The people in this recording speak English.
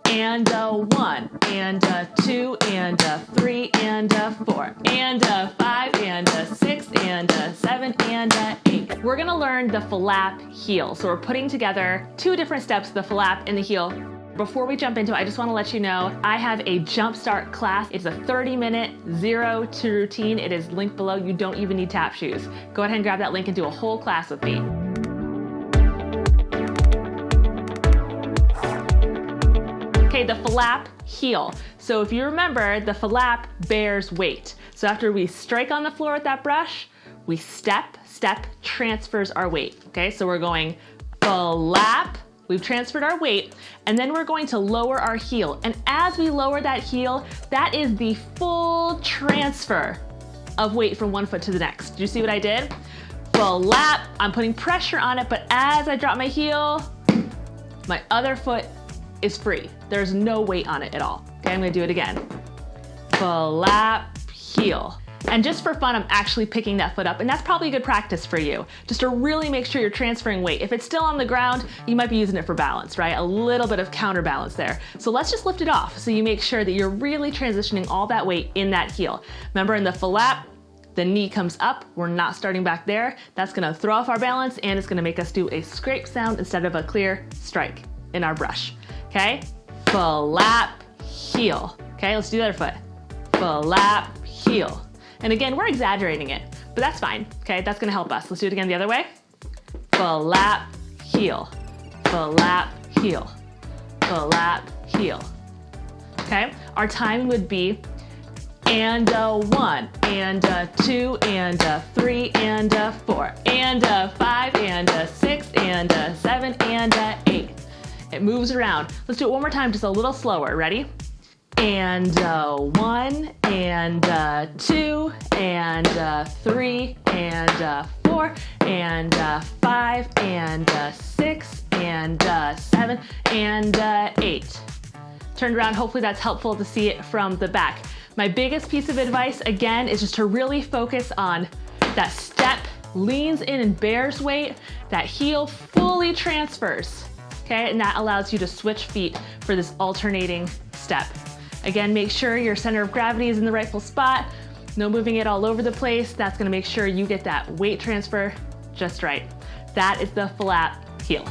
and a 1, and a 2, and a 3, and a 4, and a 5, and a 6, and a 7, and a 8. We're gonna learn the flap heel. So we're putting together 2 different steps, the flap and the heel. Before we jump into it, I just wanna let you know, I have a JUMPSTART class. It's a 30-minute 0 to routine. It is linked below. You don't even need tap shoes. Go ahead and grab that link and do a whole class with me. Okay, the flap heel. So if you remember, the flap bears weight. So after we strike on the floor with that brush, we step, transfers our weight. Okay, so we're going flap, we've transferred our weight, and then we're going to lower our heel. And as we lower that heel, that is the full transfer of weight from one foot to the next. Do you see what I did? Flap, I'm putting pressure on it, but as I drop my heel, my other foot is free. There's no weight on it at all. Okay, I'm gonna do it again. Flap, heel. And just for fun, I'm actually picking that foot up, and that's probably a good practice for you, just to really make sure you're transferring weight. If it's still on the ground, you might be using it for balance, right? A little bit of counterbalance there. So let's just lift it off so you make sure that you're really transitioning all that weight in that heel. Remember, in the flap, the knee comes up, we're not starting back there. That's gonna throw off our balance, and it's gonna make us do a scrape sound instead of a clear strike in our brush. Okay, flap, heel. Okay, let's do the other foot. Flap, heel. And again, we're exaggerating it, but that's fine. Okay, that's gonna help us. Let's do it again the other way. Flap, heel. Flap, heel. Flap, heel. Okay, our timing would be and a 1, and a 2, and a 3, and a 4, and a 5, and a 6, and a 7, and a 8. It moves around. Let's do it one more time, just a little slower. Ready? And a 1, and a 2, and a 3, and a 4, and a 5, and a 6, and a 7, and a 8. Turned around, hopefully that's helpful to see it from the back. My biggest piece of advice, again, is just to really focus on that step, leans in and bears weight, that heel fully transfers. Okay, and that allows you to switch feet for this alternating step. Again, make sure your center of gravity is in the rightful spot. No moving it all over the place. That's gonna make sure you get that weight transfer just right. That is the flap heel.